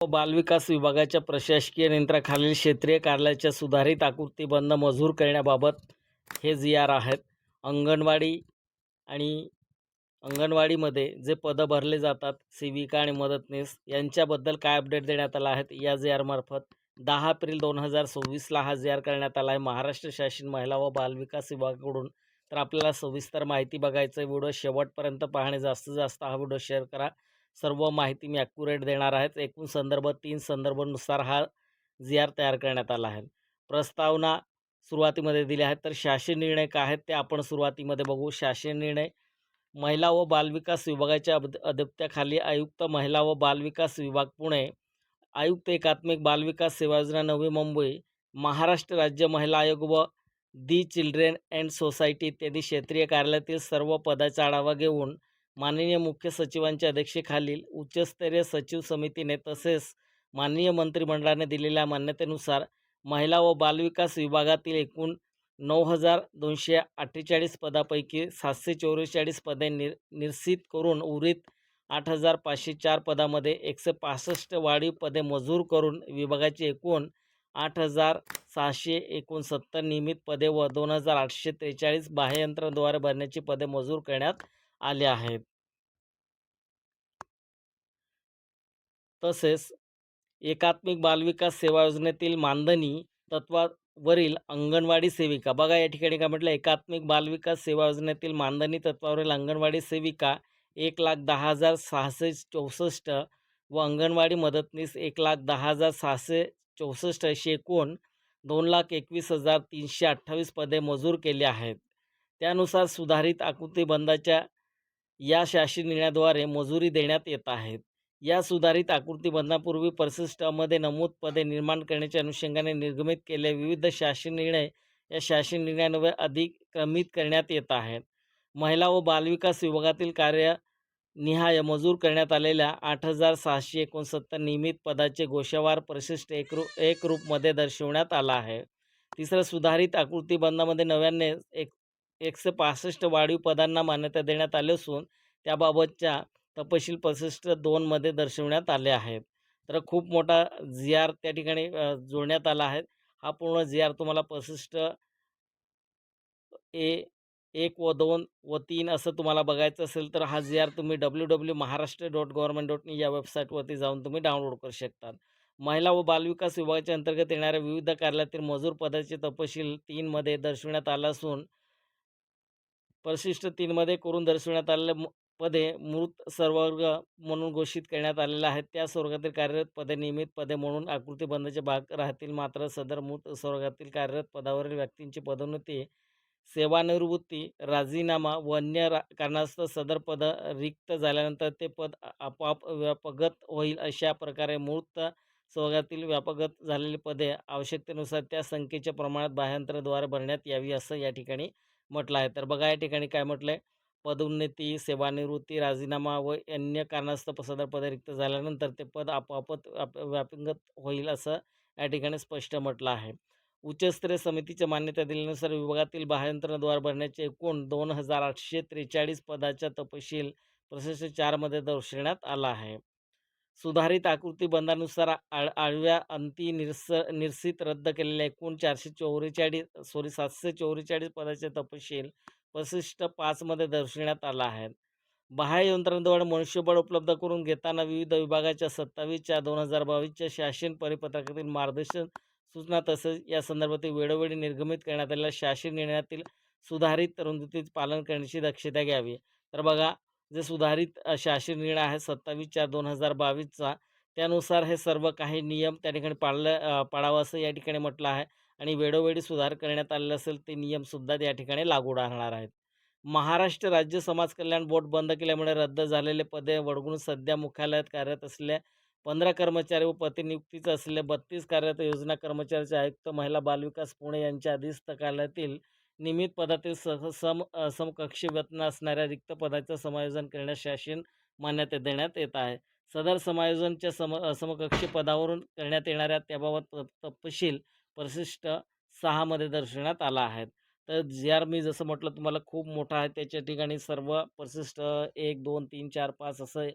व बालविकास विभागाच्या प्रशासकीय नियंत्रणाखालील क्षेत्रीय कार्यालयाच्या सुधारित आकृती बंद मंजूर करण्याबाबत हे जी.आर. आहेत. अंगणवाडी आणि अंगणवाडीमध्ये जे पदं भरले जातात, सेविका आणि मदतनीस यांच्याबद्दल काय अपडेट देण्यात आला आहे या जी.आर. मार्फत 10 एप्रिल 2026ला हा जी.आर. करण्यात आला आहे महाराष्ट्र शासन महिला व बालविकास विभागाकडून. तर आपल्याला सविस्तर माहिती बघायचं आहे. व्हिडिओ शेवटपर्यंत पाहणे, जास्तीत जास्त हा व्हिडिओ शेअर करा. सर्व माहिती मी ॲक्युरेट देणार आहे. एकूण संदर्भ 3 संदर्भानुसार हा जी.आर. तयार करण्यात आला आहे. प्रस्तावना सुरुवातीमध्ये दिली आहे. तर शासन निर्णय काय आहेत ते आपण सुरुवातीमध्ये बघू. शासन निर्णय महिला व बालविकास विभागाच्या अध्यक्षतेखाली आयुक्त महिला व बालविकास विभाग पुणे, आयुक्त एकात्मिक बालविकास सेवा योजना नवी मुंबई, महाराष्ट्र राज्य महिला आयोग व दी चिल्ड्रेन अँड सोसायटी इत्यादी क्षेत्रीय कार्यालयातील सर्व पदाचा आढावा घेऊन माननीय मुख्य सचिवांच्या अध्यक्षतेखालील उच्चस्तरीय सचिव समितीने तसेच माननीय मंत्रिमंडळाने दिलेल्या मान्यतेनुसार महिला व बालविकास विभागातील एकूण 9,248 पदापैकी 744 पदे निश्चित करून उर्वरित 8,504 पदामध्ये 165 वाढीव पदे मंजूर करून विभागाची एकूण 8,669 नियमित पदे व 2,843 बाह्य यंत्रणाद्वारे भरण्याची पदे मंजूर करण्यात आले आहेत. तसेच एकात्मिक बालविकास सेवा योजनेतील मानधनी तत्वावरील अंगणवाडी सेविका, बघा या ठिकाणी काय म्हटलं, एकात्मिक बालविकास सेवा योजनेतील मानधनी तत्वावरील अंगणवाडी सेविका 1,10,664 व अंगणवाडी मदतनीस 1,10,664 अशी एकूण 2,21,328 पदे मंजूर केली आहेत. त्यानुसार सुधारित आकृतीबंधाच्या या शासन निर्णयाद्वारे मंजुरी देण्यात येत आहेत. या सुधारित आकृतीबंधापूर्वी परिशिष्टामध्ये नमूद पदे निर्माण करण्याच्या अनुषंगाने निर्गमित केलेले विविध शासन निर्णय या शासन निर्णयान्वये अधिक्रमित करण्यात येत आहेत. महिला व बालविकास विभागातील कार्यनिहाय मंजूर करण्यात आलेल्या 8,669 नियमित पदाचे गोषवार परिशिष्ट एकरूपमध्ये दर्शवण्यात आला आहे. तिसरं, सुधारित आकृतीबंधामध्ये नव्याने 165 वाढीव पदांना मान्यता देण्यात आली असून त्याबाबतच्या तपशील परिशिष्ट 2 मध्ये दर्शवण्यात आले आहेत. तर खूप मोठा जी.आर. त्या ठिकाणी जोडण्यात आला आहे. हा पूर्ण जी.आर. तुम्हाला परिशिष्ट 1 व 2 व 3 असं तुम्हाला बघायचं असेल तर हा जी.आर. तुम्ही www.maharashtra.government.in या वेबसाईटवरती जाऊन तुम्ही डाउनलोड करू शकता. महिला व बालविकास विभागाच्या अंतर्गत येणाऱ्या विविध कार्यालयातील मजूर पदाचे तपशील 3 मध्ये दर्शवण्यात आला असून परिशिष्ट 3 मध्ये करून दर्शवण्यात आलेले पदे मृत संवर्ग म्हणून घोषित करण्यात आलेले आहेत. त्या संवर्गातील कार्यरत पदे नियमित पदे म्हणून आकृतीबंधाचे भाग राहतील. मात्र सदर मृत संवर्गातील कार्यरत पदावरील व्यक्तींची पदोन्नती, सेवानिवृत्ती, राजीनामा व अन्य कारणास्तव सदर पद रिक्त झाल्यानंतर ते पद आपोआप व्यापगत होईल. अशा प्रकारे मृत संवर्गातील व्यापगत झालेली पदे आवश्यकतेनुसार त्या संख्येच्या प्रमाणात बाह्यंतराद्वारे भरण्यात यावी असं या ठिकाणी म्हटलं आहे. तर बघा या ठिकाणी काय म्हटलं आहे, पदोन्नती, सेवानिवृत्ती, राजीनामा व अन्य कारणास्तव सदर पद रिक्त झाल्यानंतर ते पद आपोआपच व्यापगत होईल असं या ठिकाणी स्पष्ट म्हटलं आहे. उच्चस्तरीय समितीच्या मान्यता दिल्यानुसार विभागातील बाह्यंतराद्वारे भरण्याचे एकूण 2,843 पदाचा तपशील परिशिष्ट 4 मध्ये दर्शवण्यात आला आहे. सुधारित आकृतीबंधानुसार आडव्या अंती निश्चित रद्द केलेल्या एकूण 744 पदाचे तपशील परिशिष्ट 5 मध्ये दर्शवण्यात आला आहे. बाह्य यंत्रणांद्वारे मनुष्यबळ उपलब्ध करून घेताना विविध विभागाच्या 27/2022च्या शासन परिपत्रकातील मार्गदर्शन सूचना तसेच या संदर्भातील वेळोवेळी निर्गमित करण्यात आलेल्या शासन निर्णयातील सुधारित तरतुदीचे पालन करण्याची दक्षता घ्यावी. तर बघा, जे सुधारित शासन निर्णय आहे 27/4/2022चा, त्यानुसार हे सर्व काही नियम त्या ठिकाणी पाळावं असं या ठिकाणी म्हटलं आहे आणि वेळोवेळी सुधार करण्यात आलेले असेल ते नियमसुद्धा या ठिकाणी लागू राहणार आहेत. महाराष्ट्र राज्य समाज कल्याण बोर्ड बंद केल्यामुळे रद्द झालेले पदे वगळून सध्या मुख्यालयात कार्यरत असलेल्या 15 कर्मचारी व प्रतिनियुक्तीचे असलेले 32 कार्यरत योजना कर्मचाऱ्याचे आयुक्त महिला बालविकास पुणे यांच्या अधीनस्थ कार्यालयातील नियमित पदातील समकक्ष वेतन असणाऱ्या रिक्त पदाचे समायोजन करण्यास शासन मान्यता देण्यात येत आहे. सदर समायोजनच्या समकक्ष पदावरून करण्यात येणाऱ्या त्याबाबत तपशील परिशिष्ट 6 मध्ये दर्शवण्यात आला आहे. तर जी.आर. मी जसं म्हटलं तुम्हाला खूप मोठा आहे. त्याच्या ठिकाणी सर्व परिशिष्ट 1, 2, 3, 4, 5 असं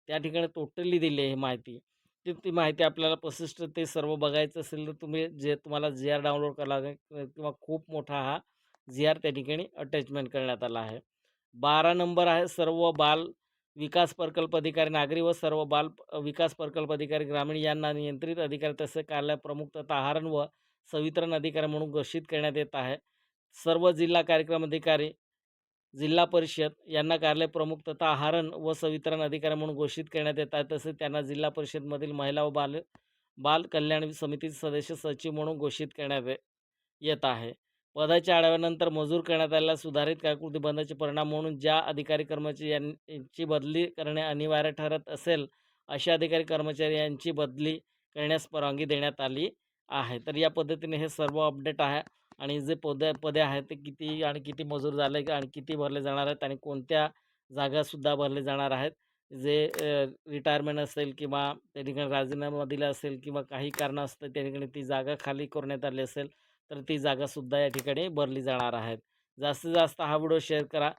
त्या ठिकाणी टोटली दिली आहे माहिती. ती ती माहिती आपल्याला प्रशिष्ट ते सर्व बघायचं असेल, तर तुम्ही जे तुम्हाला जी-आर डाउनलोड करावा लागेल किंवा खूप मोठा हा जी-आर त्या ठिकाणी अटॅचमेंट करण्यात आला आहे. 12 नंबर आहे सर्व बाल विकास प्रकल्प अधिकारी नागरी व सर्व बाल विकास प्रकल्प अधिकारी ग्रामीण यांना नियंत्रित अधिकारी तसे कार्यालय प्रमुख तथा आहार व संवितरण अधिकारी म्हणून घोषित करण्यात येत आहे. सर्व जिल्हा कार्यक्रम अधिकारी, जिल्हा परिषद यांना कार्यालय प्रमुख तथा आहारण व संवितरण अधिकारी म्हणून घोषित करण्यात येत आहे. तसेच त्यांना जिल्हा परिषदमधील महिला व बाल बाल कल्याण समितीचे सदस्य सचिव म्हणून घोषित करण्यात येत आहे. पदाच्या आढाव्यानंतर मंजूर करण्यात आलेल्या सुधारित कारकीर्द बंदचे परिणाम म्हणून ज्या अधिकारी कर्मचारी यांची बदली करणे अनिवार्य ठरत असेल, अशा अधिकारी कर्मचारी यांची बदली करण्यास परवानगी देण्यात आली आहे. तर या पद्धतीने हे सर्व अपडेट आहे आणि जे पदे आहेत ते किती आणि किती मंजूर झाले आणि किती भरले जाणार आहेत आणि कोणत्या जागासुद्धा भरले जाणार आहेत. जे रिटायरमेंट असेल किंवा त्या ठिकाणी राजीनामा दिला असेल किंवा काही कारणास्तव त्या ठिकाणी ती जागा खाली करण्यात आली असेल, तर ती जागासुद्धा या ठिकाणी भरली जाणार आहेत. जास्तीत जास्त हा व्हिडिओ शेअर करा.